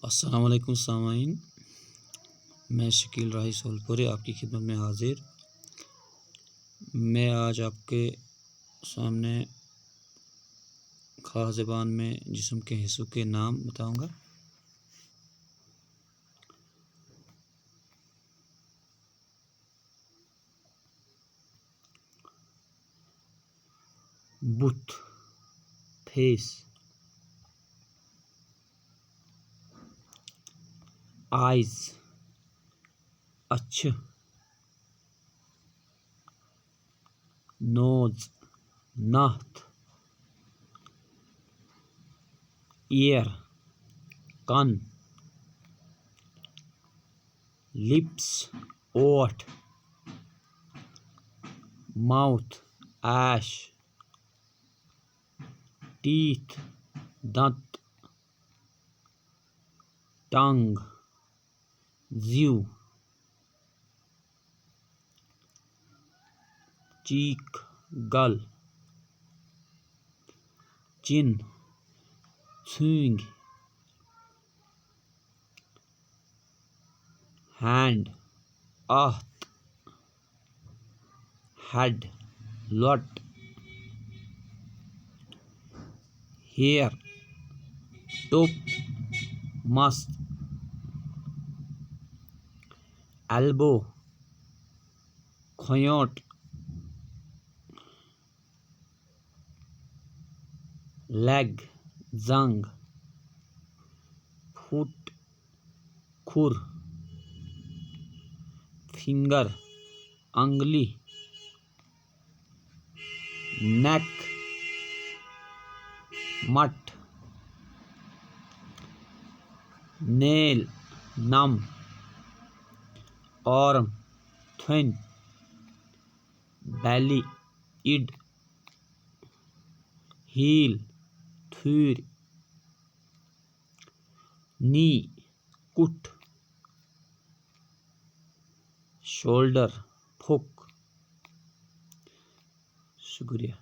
अस्सलाम वालेकुम सामाइन, मैं शकील राही सोलपुरी आपकी खिदमत में हाजिर। मैं आज आपके सामने ख़ास ज़बान में जिस्म के हिस्सों के नाम बताऊंगा। बुत, फेस, आइज़, अच्छ, नोज़, नाथ, ईयर, कन, लिप्स, ओठ, माउथ, ऐश, टीथ, दंत, टंग, ज़ीव, चीक, गल, चिन, चुइंग, हैंड, आहत, हेड, लट, हेयर, टोप, मस्त, एल्बो, खोयोट, लेग, जंग, फुट, खुर, फिंगर, अंगली, नेक, मट, नेल, नम, आर्म, थुन, बैली, इड, हील, थूर, नी, कुट, शोल्डर, फुक। शुक्रिया।